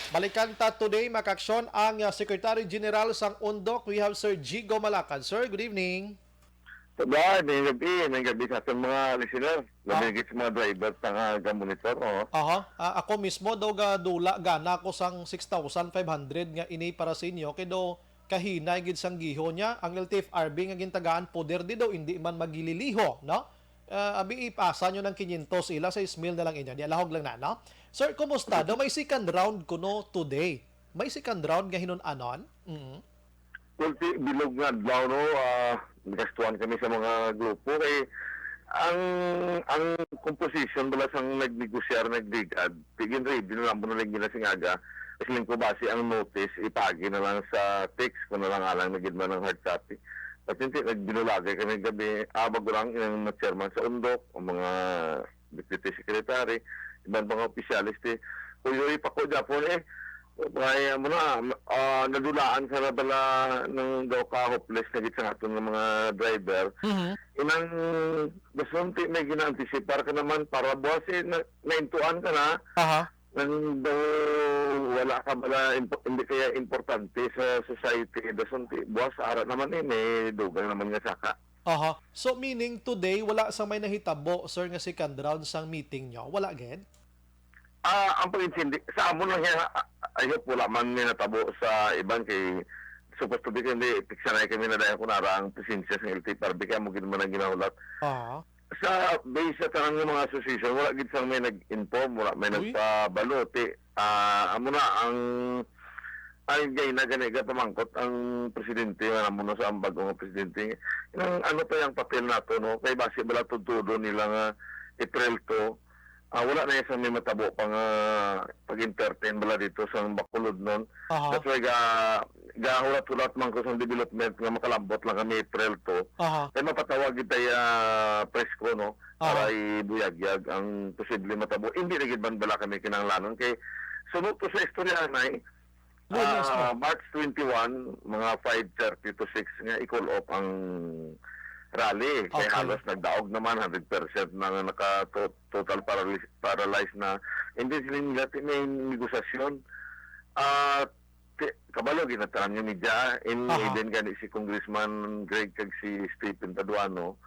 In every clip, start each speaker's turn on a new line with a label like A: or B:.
A: Balikan ta today makaksyon ang Secretary General sang Undok. We have Sir Jigo Malacad. Sir, good evening.
B: Sabay, may gabi sa ating mga listener.
A: Ah.
B: Nabigit sa mga driver sa nga monitor. Oh.
A: Ako mismo daw ga dula gana ko sang 6,500 nga ini para sa inyo kay do kahinay gid sang giho niya ang LTFRB nga gintagaan poder di daw hindi man magililiho, no? Abi ipasa nyo ng 500 ila sa ismail na lang inyo. Di alahog lang na, no? Sir, kumusta? Daw may second round kuno today. May second round nga hinon-anon?
B: Kunti bilog nga daw no, nagastuhan kami sa mga grupo kay ang composition bala sang nagnegosyar nagdigad tigin ready na lang mo lang ginasingaga kasi ko base ang notice ipagi na lang sa text ko na lang alang nagid man ng hard copy at hindi nagbinulagay kami gabi bago lang yung chairman sa Undok o mga deputy secretary ibang mga opisyaliste kuyo pa ko Japon kaya mo na, nadulaan sa na bala ng daw ka-hopeless na gitsa natin ng mga driver. Inang basunti may gina-anticipar ka naman para buwas naintuan ka na. Nang daw wala ka bala, hindi kaya importante sa society. Basunti, buwas ara naman may dugang naman nga saka.
A: So meaning today, wala sa may nahitabo, sir, nga second round sang meeting nyo? Wala again?
B: Ang pag-intindi, sa amon lang yan, ayop wala man may natabo sa iban kay supposed to be hindi piksanay kami na dahil kunara ang presensya sa LTFRB kaya mo ginaman ang ginaulat. Sa base sa tanang ng mga association, wala gid sang may nag-inform, wala may nagpabalote. Amo na ang gay na ganiga pamangkot ang presidente nga mo na sa ambag ng presidente. Inang ano pa yung papel nato no kay base bala tudo nila nga April 2 wala na isang may matabo pang pag-entertain bala dito sa Bacolod noon. That's why gahulat-hulat man ko sa development nga makalambot lang kami April 2. Kaya mapatawag tayo press ko no para ibuyagyag ang posible matabo. Hindi na gid man bala kami kinanglanon kay sunod to sa istorya na March 21 mga 5:30 to 6 nga i-call off ang rally. Kaya halos nagdaog naman 100% na naka-total paralyzed na. Hindi sila nila may negosasyon. Kabalo, ginataran niya media. Din gani si Congressman Greg kag si Stephen Taduano.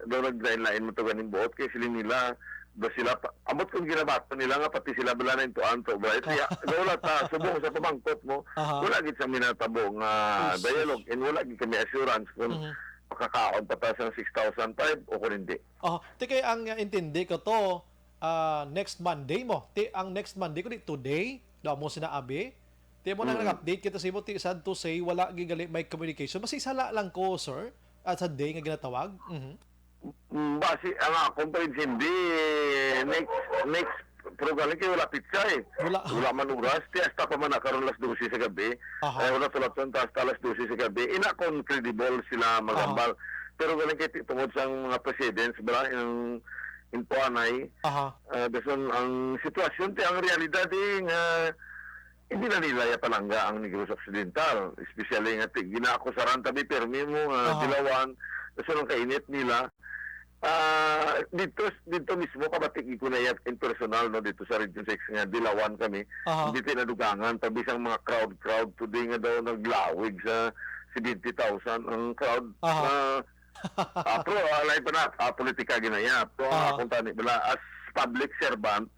B: Doon nag-line mo ito ganing buot. Kaya sila nila, sila, abot kong ginabato nila nga, pati sila bala na ito anto. Kaya wala ta, subong sa pamangkot mo, wala gid sa minatabong dialogue and wala gid kami assurance kung makakaon pa tayo ng 6,005 o kung hindi.
A: Kaya ang intindi ko to, next Monday mo. Ang next Monday ko today, daw mo sinaabi. Mo nang nag-update kita sa mo, sad to say, wala gigali may communication. Basta isala lang ko, sir, at sa day nga ginatawag.
B: Basi, ang conference hindi, next program kayo wala pizza wala man oras hasta pa man nakaroon alas 12 sa gabi wala tulatan hasta alas 12 sa gabi kon credible sila magambal pero galing kay tungod sa mga presidents bala yung intuanay dason ang sitwasyon ang realidad nga hindi na nila palangga ang Negros Occidental especially nga ginakusaran tabi permi mo dilawan dason ang kainit nila dito mismo kabatik ko na yan in personal no dito sa Region 6 nga dilawan kami dito nadugangan tabi sang mga crowd today nga daw naglawig sa 70,000 ang crowd pro alay pa na politika ginaya pro akong tani bala as public servant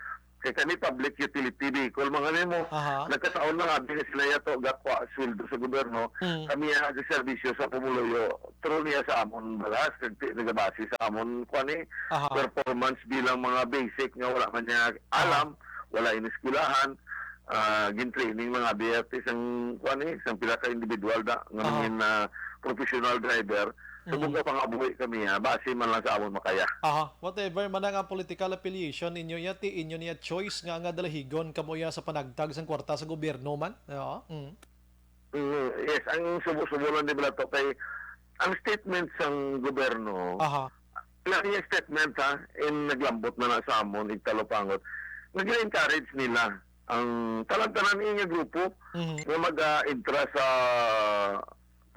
B: kay kami public utility vehicle mga nimo nagkataon na nga binis sila yato gakwa sweldo sa gobyerno kami nga sa serbisyo sa pumuluyo true niya sa amon balas nagabase sa amon kwani performance bilang mga basic nga wala man niya alam wala iniskulahan gin training mga BRT sang kwani sang pila ka individual da nga professional driver subong ka pangabuhi kami base man lang sa amon makaya.
A: Whatever man ang political affiliation inyo yati inyo niya choice nga dalahigon kamo ya sa panagtag sang kwarta sa gobyerno man.
B: Yes, ang subo-subulan di bala to kay ang statement sang gobyerno. Lang yung statement in naglambot na sa amon igtalopangot. Nag-encourage nila ang talantanan nga grupo na mag-intra sa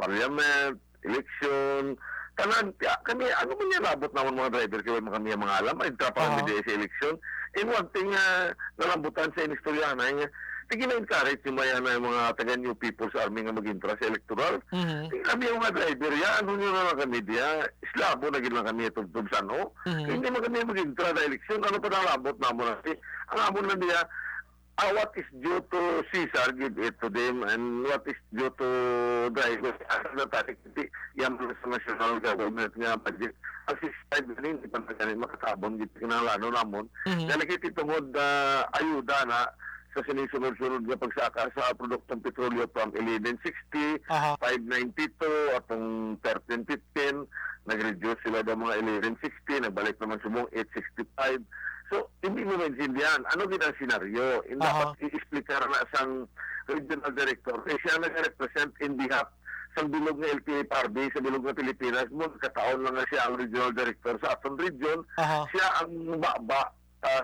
B: parliament eleksyon, tanan, kami, ano man yan, labot naman mga driver, kaya kami mga alam, ay trapa kami sa eleksyon. And one thing, nalambutan sa inistorya na, tigil na-encourage yung mga taga-New People's Army nga mag-intra sa electoral.
A: Mhm.
B: Kami yung mga driver, ya, ano nyo na lang kami diya, islabo na lang kami itong sano.
A: Mhm.
B: Hindi mo kami mag-intra na eleksyon, ano pa nalabot na mo na. Ang amon na diya, what is due to Caesar, give it to them, and what is due to driver, na tarik, yan sa national government nga budget. Ang 65 na hindi pa na ganun makatabon, hindi kinalano namon.
A: Mhm.
B: Dahil nakititungod ayuda na sa sinisunod-sunod nga pagsaka sa produktong petrolyo from 1160,
A: Aha.
B: 592, atong 1315, nag-reduce sila daw mga 1160, nagbalik naman subong 865. So, hindi mo maintindihan. Ano din ang senaryo? Hindi
A: Aha.
B: dapat i-explicar na isang regional director. Eh, siya nag-represent in behalf sa bilog ng LTFRB, sa bilog ng Pilipinas. Mo, kataon lang na siya ang regional director sa atong region.
A: Aha.
B: Siya ang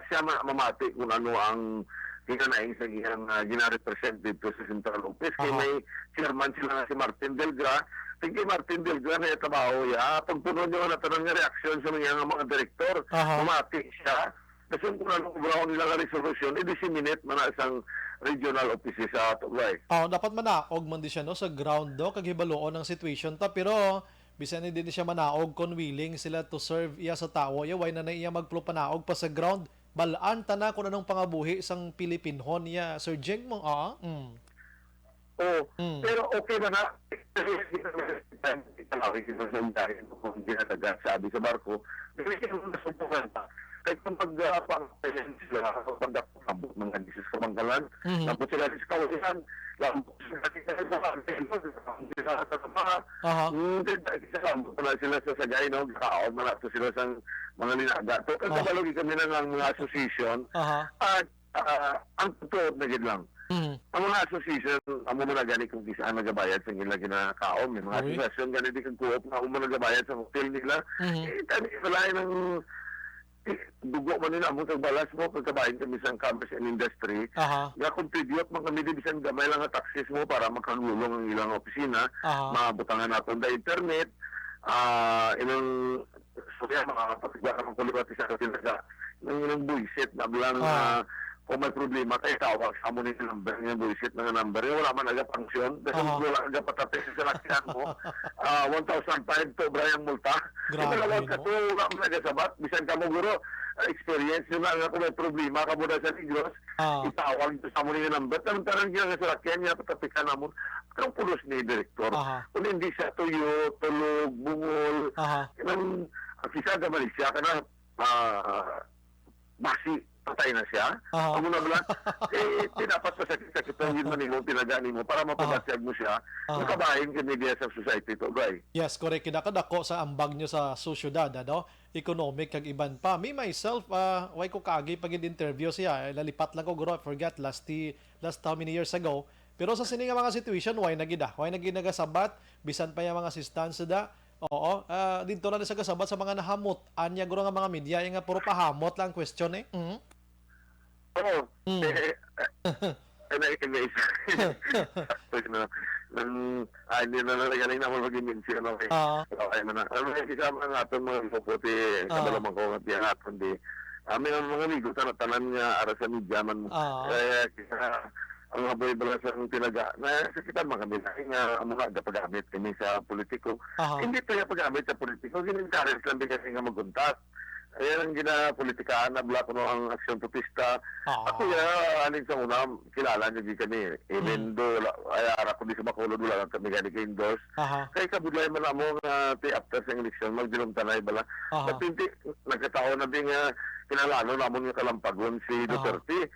B: siya mamati kung ano ang hinanaing sa iyang gina-represent dito sa Central Office. Kaya
A: Aha.
B: may chairman sila nga si Martin Delgra. Tingkay Martin Delgra na itabaho ya. Pagpuno niyo na tanong nga reaksyon sa mga direktor.
A: Aha.
B: Mamati siya. Kasi kung anong brown nila nga resolution, i-disseminate man na isang regional office sa Tugay.
A: Dapat manaog man di siya no sa ground do kag hibaluon ang situation ta, pero bisan ni din siya manaog kon willing sila to serve iya sa tao. Why na iya magplo panaog pa sa ground. Balaan ta na kung anong pangabuhi sang Pilipinhon niya. Sir Jeng mo,
B: Oo.
A: Mm.
B: Pero okay ba na? Kung ginataga sabi sa barko, bigyan mo na subukan pa. Kahit kung pag-pang-payment sila, kapag abot mga disis kamanggalan,
A: Mhm.
B: tapos sila sa kawasan, lambot sila sa kanila, sila sa mga,
A: Aha.
B: lambot na sila sa sagay, no? Kaon na nato sila sa mga linaga. So, kagabalogi kami na ng mga association,
A: Aha.
B: at ang totoo na gid lang.
A: Mhm.
B: Ang mga association, ang mga gani kung di saan nagabayad sa nila ginakaon. May mga
A: Uy.
B: association gani di kang kuop na umano nagabayad sa hotel nila.
A: Mhm.
B: Tani wala ng dugo man nila mo balas mo pagkabayan kami sa commerce and industry.
A: Aha.
B: Nga contribute man kami di bisan gamay lang nga taxes mo para makagulong ang ilang opisina.
A: Aha.
B: Mabutangan naton da internet. Ilang surya mga patigwa ng kulibati sa katinaga ng ilang buisit na bilang kung may problema kayo tawag sa mo nito number niya buisit na number niya wala man aga function dahil
A: Aha.
B: wala aga patapos sa lakyan mo 1,005 to Brian multa
A: Grabe,
B: ito lang
A: no?
B: ka to wala mo nagasabat bisan ka mo guro experience yun nga kung may problema ka mo na sa Negros itawag sa mo nito number tarang niya sa lakyan niya patapikan na mo kung pulos ni direktor
A: Aha.
B: kung hindi siya tuyo tulog bungol
A: Aha.
B: ang kisa naman siya ka na basi patay na siya.
A: Aha.
B: Amo na bala tinapas pa sa kita yun man mo pinagani mo para mapabatyag mo siya.
A: Aha.
B: Nakabahin kami diya sa society to, guy.
A: Yes, correct. Kinakadako sa ambag nyo sa sosyudad, ano? Economic kag iban pa. Me myself, why ko kagi pag interview siya. Lalipat lang ko, guro. I forgot, last how many years ago. Pero sa sini nga mga situation, why nagida? Why naginasabat? Bisan pa yung mga assistance da. Oo. Dito na sa kasabat sa mga nahamot. Anya, guro nga mga media, yung nga puro pahamot lang question eh. Mhm.
B: Oo.
A: Mm.
B: Hindi na nalagaling naman mag-mention. Okay. Okay na na. Ano yung kisama nga itong mga puputi, kabalamang ko nga tiyan aton di. May mga amigo tanan nga ara sa media man. Kaya kisa ang mga boy bala sa tinaga na sakitan mga kami nga ang mga pagamit kami sa politiko. Hindi pa yung pagamit sa politiko, ginencourage lang din kasi nga maguntat. Ayan ang ginapolitikaan na black no ang aksyon protesta. Ako aning sa una, kilala niyo di kami. Even though, ay ara ko di sa Bacolod, wala lang kami gani ka-endorse. Kaya kabudlay man mo nga after sa election, magdilong tanay bala. But hindi, nagkataon na din nga kinalano namon nga kalampagon si Duterte.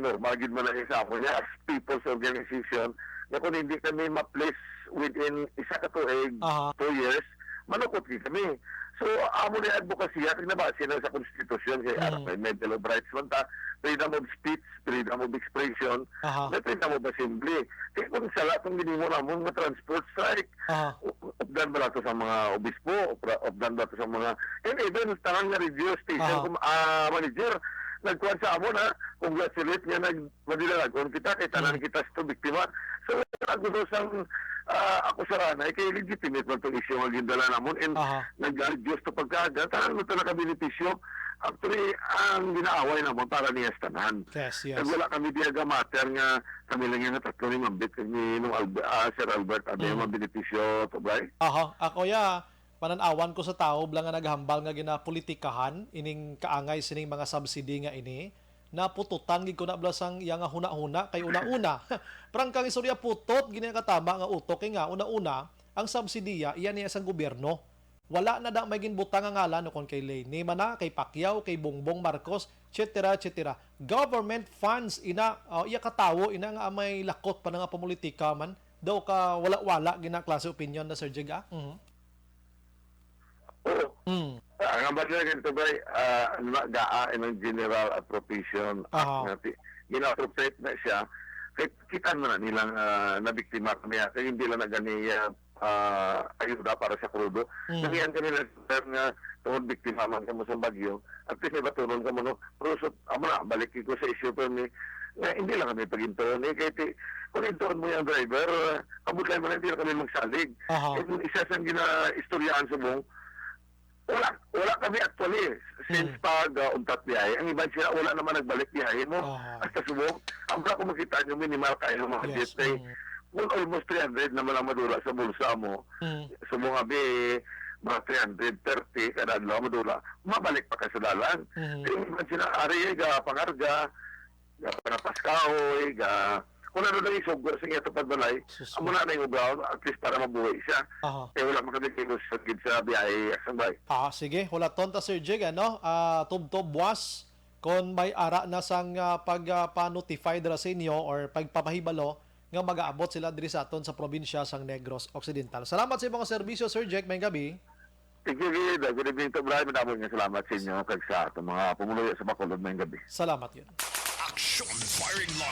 B: Normal gid man ang isa ko niya as people's organization. Na kung hindi kami ma-place within isa ka tuig, 2 years, manukot kami. So, amo na advocacy, at nabase na sa konstitusyon, kaya may mental of rights man ta, freedom of speech, freedom of expression, may freedom of assembly. Kaya kung sala, kung ginimo na mo, nga transport strike, updan ba nato sa mga obispo, updan ba nato sa mga, and even, tanang nga radio station, manager, nagkuhan sa amo na, congratulate nga nagmadilagon kita, kay tanan kita sa biktima. So, nagulo sang ako sa ranay, kaya legitimate man itong issue ang gindala namon and nag-adjust to pagkaga, tanang mo ito nakabenepisyo. Actually, ang ginaaway naman para niya tanan.
A: Yes, yes.
B: Kag wala kami diaga matter nga kami lang nga tatlo ni Mambit kag ni nung Sir Albert abi mga benepisyo to bay.
A: Aha, ako ya pananawan ko sa tao blang nga naghambal nga ginapolitikahan ining kaangay sining mga subsidy nga ini napututan gid ko na blasang iya nga huna-huna kay una-una. Parang kang istorya putot gini nga katama nga utok kay nga una-una ang subsidiya iyan niya sang gobyerno. Wala na da may ginbutang nga ngalan no kon kay Leni Mana, kay Pacquiao, kay Bongbong Marcos, etc. etc. Government funds ina iya katawo ina nga may lakot pa na nga pamulitika man daw ka wala-wala gina klase opinion na Sir Jega.
B: Oo.
A: Mm.
B: Ang bagay ganito bay gaa ng general appropriation
A: Aha.
B: nga gina-appropriate na siya kay kita na nilang nabiktima kami kay hindi lang na ganiya ayuda para sa krudo. Nangyayang kanila nga tungod biktima man kamo sa bagyo at kasi batunon kamo no prosot amo na balik ko sa issue pa ni nga hindi lang kami pagintuon kay kung intuon mo yung driver abot lang man hindi na kami magsalig.
A: Aha.
B: Isa sang gina-istoryaan sa mong wala kami actually since pag untat biyahe. Ang iba sila wala naman nagbalik biyahe mo. Hasta subok. Ang ko makita nyo minimal kayo mga
A: Yes.
B: jet kung almost 300 naman ang madula sa bulsa mo. Subok nga mga 330 kada adlaw madula. Mabalik pa ka sa dalan. Kaya ang iba sila ari ga pangarga ga panapaskahoy ga kung ano na isog sa nga tupad balay, amo na yung ugaw, at least para mabuhay siya.
A: Aha.
B: Eh wala makadikigos sa gid sa biyahe asang bay.
A: Sige, wala tonta Sir Jig, ano? Tubtob buwas, kung may ara na sang pagpa-notify dira sa inyo or pagpapahibalo, nga mag-aabot sila diri sa aton sa probinsya sang Negros Occidental. Salamat sa mga serbisyo, Sir Jig, may gabi.
B: Thank you, Gid. Good evening to Brian. Madaming nga salamat sa inyo kag sa ato mga pumuluyo sa Bacolod ngayong gabi.
A: Salamat yun.
C: Action Firing Line.